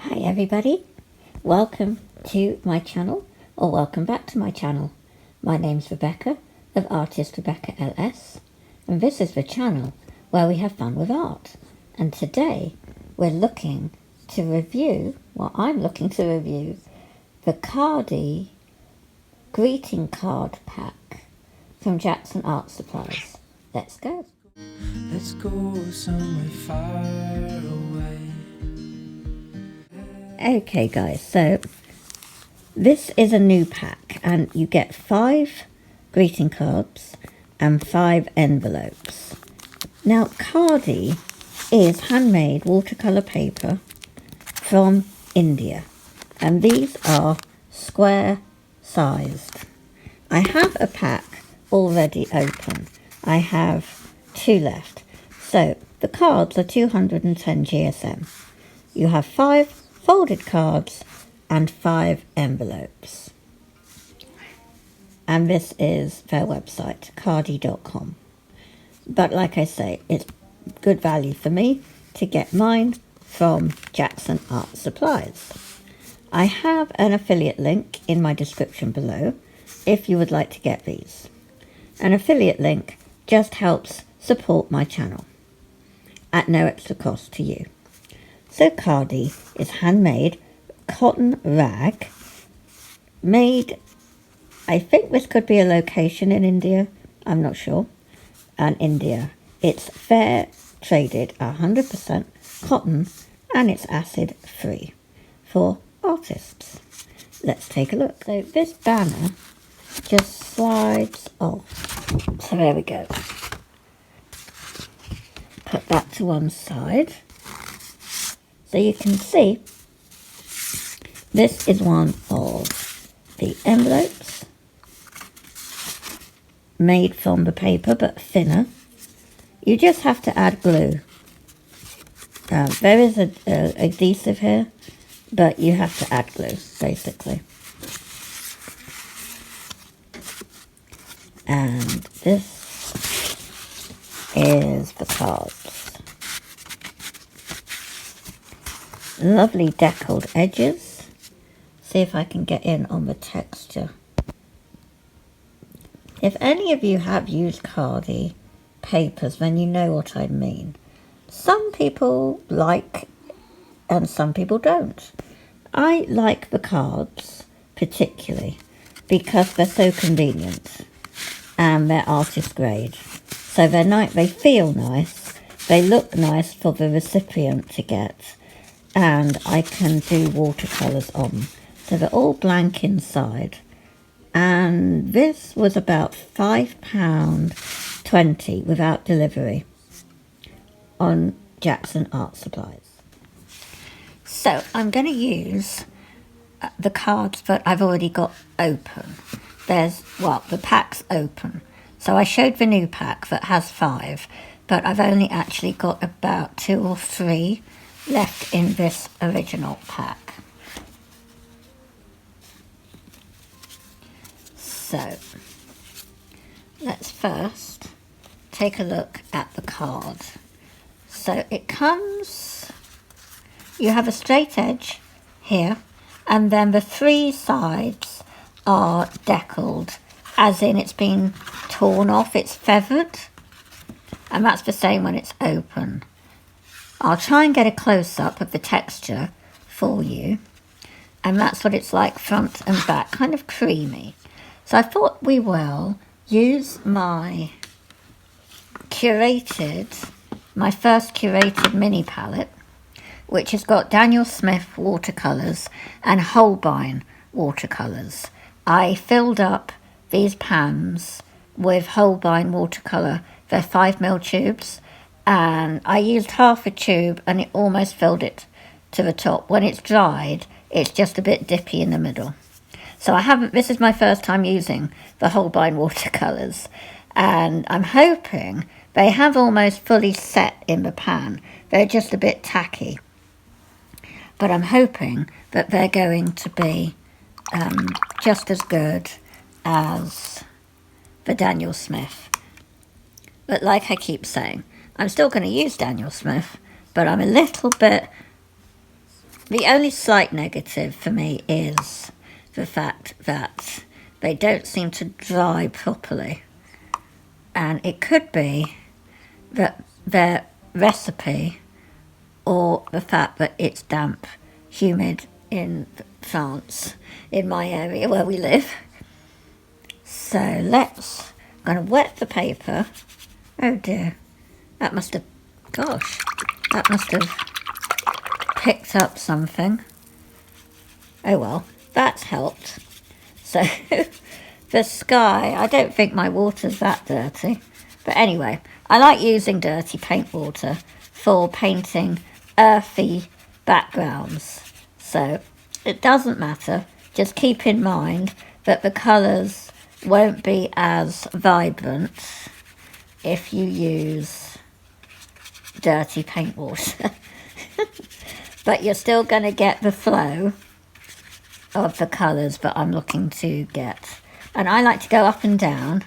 Hi everybody, welcome to my channel, or welcome back to my channel. My name's Rebecca of Artistrebeccals, and this is the channel where we have fun with art. And today we're looking to review, I'm looking to review the Khadi greeting card pack from Jackson Art Supplies. Let's go. Let's go somewhere far away. Okay guys, so this is a new pack and you get 5 greeting cards and 5 envelopes. Now Khadi is handmade watercolour paper from India and these are square sized. I have a pack already open. I have 2 left. So the cards are 210 GSM. You have 5 folded cards and 5 envelopes. And this is their website, khadi.com. But like I say, it's good value for me to get mine from Jackson Art Supplies. I have an affiliate link in my description below if you would like to get these. An affiliate link just helps support my channel at no extra cost to you. So Khadi is handmade cotton rag, made, I think this could be a location in India, I'm not sure, and India. It's fair traded 100% cotton and it's acid free for artists. Let's take a look. So this banner just slides off. So there we go. Put that to one side. So you can see this is one of the envelopes made from the paper but thinner. You just have to add glue. There is a adhesive here, but you have to add glue basically. And this is the cards. Lovely deckled edges. See if I can get in on the texture. If any of you have used Khadi papers, then you know what I mean. Some people like and some people don't. I like the cards particularly because they're so convenient and they're artist grade. So they're nice, they feel nice, they look nice for the recipient to get, and I can do watercolours on them. So they're all blank inside. And this was about £5.20 without delivery on Jackson Art Supplies. So I'm going to use the cards that I've already got open. The pack's open. So I showed the new pack that has 5, but I've only actually got about 2 or 3 left in this original pack. So let's first take a look at the card. So it comes, you have a straight edge here, and then the 3 sides are deckled, as in it's been torn off, it's feathered, and that's the same when it's open. I'll try and get a close-up of the texture for you, and that's what it's like front and back, kind of creamy. So I thought we will use my first curated mini palette, which has got Daniel Smith watercolours and Holbein watercolours. I filled up these pans with Holbein watercolour. They're 5mm tubes, and I used half a tube and it almost filled it to the top. When it's dried, it's just a bit dippy in the middle. So this is my first time using the Holbein watercolours, and I'm hoping they have almost fully set in the pan. They're just a bit tacky, but I'm hoping that they're going to be just as good as the Daniel Smith. But like I keep saying, I'm still going to use Daniel Smith, but I'm a little bit The only slight negative for me is the fact that they don't seem to dry properly. And it could be that their recipe or the fact that it's damp, humid in France, in my area where we live. So I'm going to wet the paper. Oh dear, that must have picked up something. Oh well, that's helped. So the sky, I don't think my water's that dirty. But anyway, I like using dirty paint water for painting earthy backgrounds. So it doesn't matter. Just keep in mind that the colours won't be as vibrant if you use dirty paint water. But you're still going to get the flow of the colours that I'm looking to get. And I like to go up and down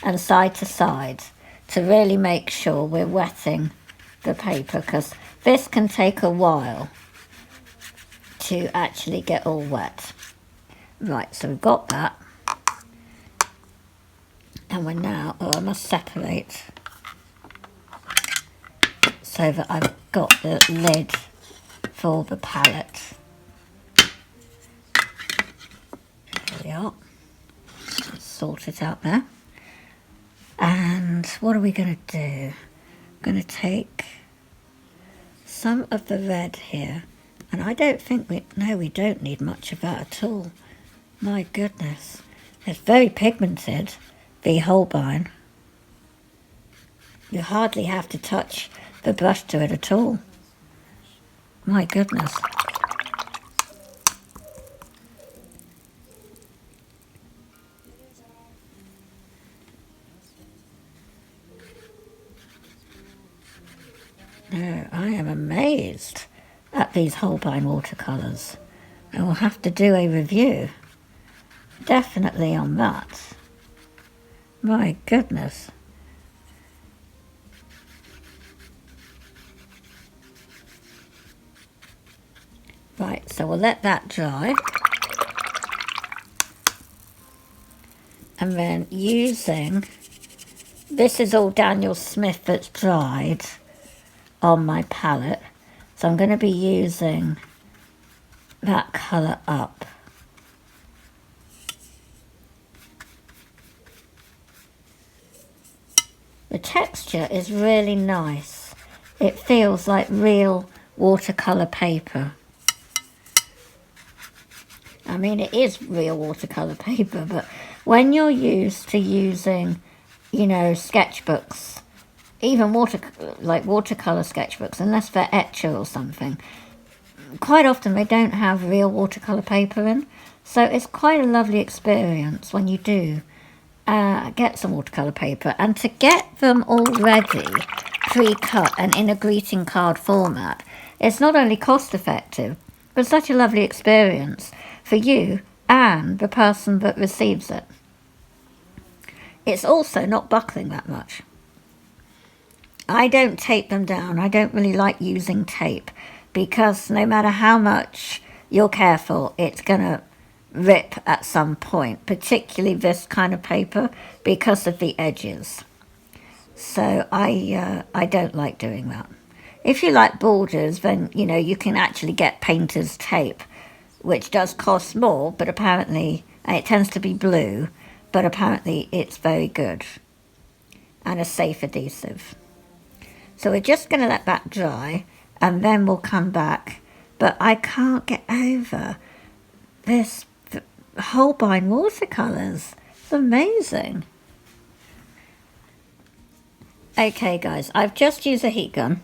and side to side to really make sure we're wetting the paper, because this can take a while to actually get all wet. Right, so we've got that. And we're now, I must separate so that I've got the lid for the palette. There we are. Let's sort it out there. And what are we going to do? I'm going to take some of the red here. And I don't think we don't need much of that at all. My goodness. It's very pigmented, the Holbein. You hardly have to touch the brush to it at all. My goodness. No, I am amazed at these Holbein watercolours. I will have to do a review. Definitely on that. My goodness. Right, so we'll let that dry. And then using, this is all Daniel Smith that's dried on my palette. So I'm going to be using that colour up. The texture is really nice. It feels like real watercolour paper. I mean, it is real watercolour paper, but when you're used to using, you know, sketchbooks, even watercolour sketchbooks, unless they're etcher or something, quite often they don't have real watercolour paper in. So it's quite a lovely experience when you do get some watercolour paper, and to get them already pre-cut and in a greeting card format, it's not only cost effective, but such a lovely experience for you and the person that receives it. It's also not buckling that much. I don't tape them down. I don't really like using tape, because no matter how much you're careful, it's going to rip at some point, particularly this kind of paper, because of the edges. So I don't like doing that. If you like borders, then, you know, you can actually get painter's tape, which does cost more, but apparently, and it tends to be blue, but apparently it's very good and a safe adhesive. So we're just going to let that dry, and then we'll come back. But I can't get over this Holbein watercolours. It's amazing. Okay, guys, I've just used a heat gun,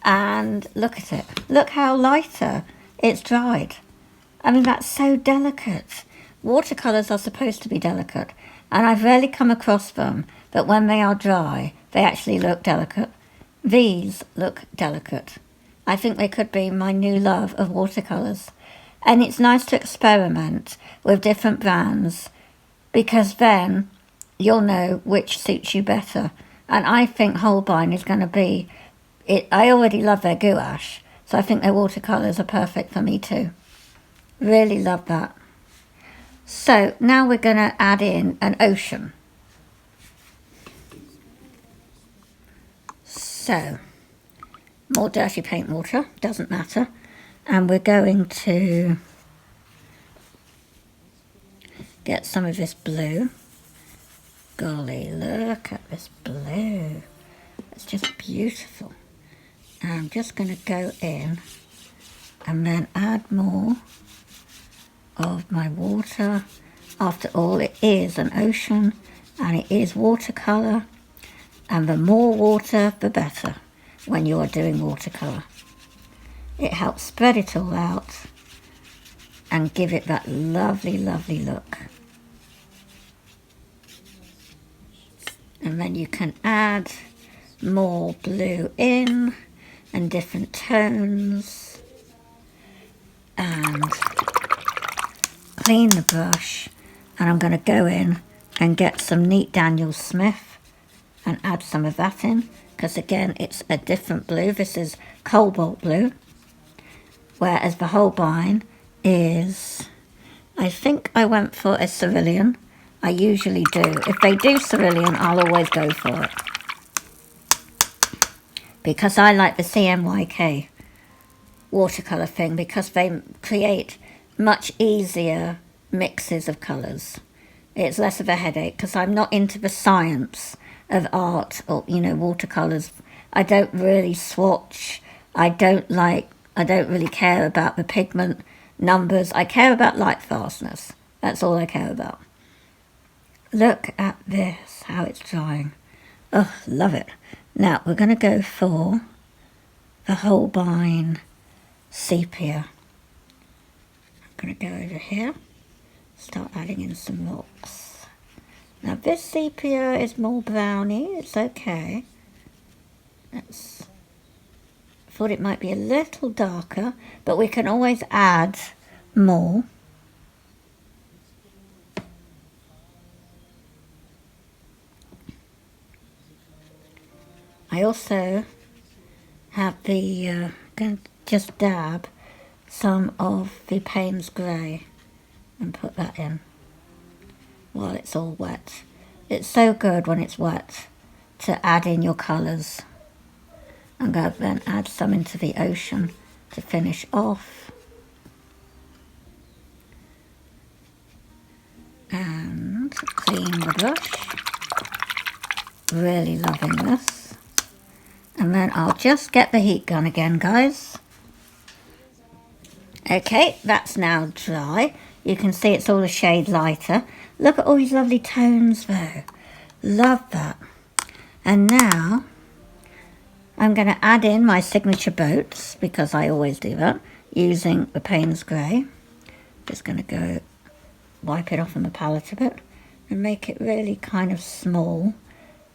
and look at it. Look how lighter it's dried. I mean, that's so delicate. Watercolours are supposed to be delicate, and I've rarely come across them, but when they are dry, they actually look delicate. These look delicate. I think they could be my new love of watercolours. And it's nice to experiment with different brands, because then you'll know which suits you better. And I think Holbein is going to be it. I already love their gouache, so So I think their watercolours are perfect for me too. Really love that. So now we're going to add in an ocean. So, more dirty paint water, doesn't matter. And we're going to get some of this blue. Golly, look at this blue. It's just beautiful. And I'm just going to go in and then add more of my water. After all, it is an ocean and it is watercolour. And the more water, the better when you are doing watercolour. It helps spread it all out and give it that lovely, lovely look. And then you can add more blue in and different tones and clean the brush. And I'm going to go in and get some neat Daniel Smith and add some of that in, because again it's a different blue. This is cobalt blue, whereas the Holbein is, I think I went for a cerulean. I usually do. If they do cerulean, I'll always go for it, because I like the CMYK watercolour thing, because they create much easier mixes of colours. It's less of a headache, because I'm not into the science of art or, you know, watercolours. I don't really swatch. I don't really care about the pigment numbers. I care about light fastness. That's all I care about. Look at this, how it's drying. Oh, love it. Now we're going to go for the Holbein sepia. I'm going to go over here, start adding in some rocks. Now this sepia is more browny, it's okay. I thought it might be a little darker, but we can always add more. I also have the, going to just dab some of the Payne's Grey and put that in while it's all wet. It's so good when it's wet to add in your colours. I'm going to then add some into the ocean to finish off. And clean the brush. Really loving this. And then I'll just get the heat gun again, guys. Okay, that's now dry. You can see it's all a shade lighter. Look at all these lovely tones though. Love that. And now I'm going to add in my signature boats, because I always do that, using the Payne's Grey. Just going to go wipe it off on the palette a bit and make it really kind of small,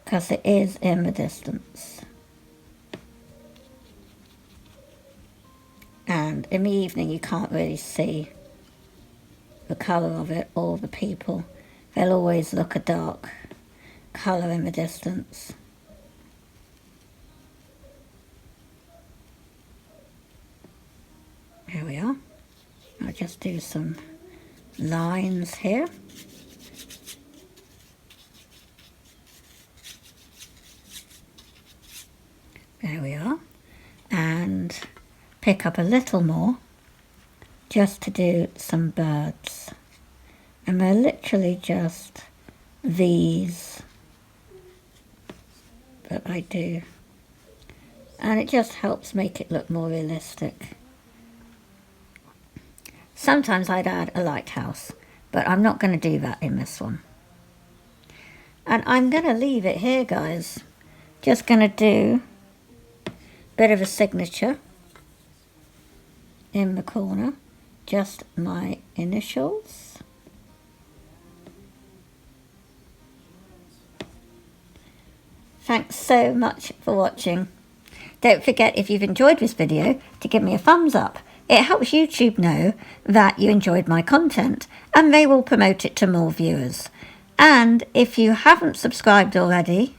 because it is in the distance. And in the evening you can't really see the colour of it or the people. They'll always look a dark colour in the distance. Here we are. I'll just do some lines here. There we are. And pick up a little more just to do some birds. And they're literally just these that I do. And it just helps make it look more realistic. Sometimes I'd add a lighthouse, but I'm not going to do that in this one. And I'm going to leave it here, guys. Just going to do a bit of a signature in the corner, just my initials. Thanks so much for watching. Don't forget, if you've enjoyed this video, to give me a thumbs up. It helps YouTube know that you enjoyed my content, and they will promote it to more viewers. And if you haven't subscribed already,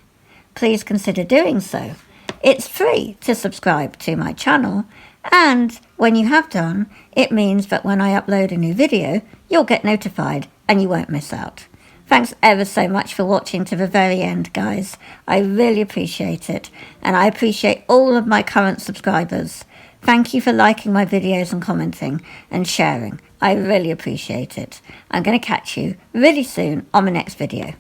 please consider doing so. It's free to subscribe to my channel, And when you have done, it means that when I upload a new video, you'll get notified and you won't miss out. Thanks ever so much for watching to the very end, guys. I really appreciate it. And I appreciate all of my current subscribers. Thank you for liking my videos and commenting and sharing. I really appreciate it. I'm going to catch you really soon on the next video.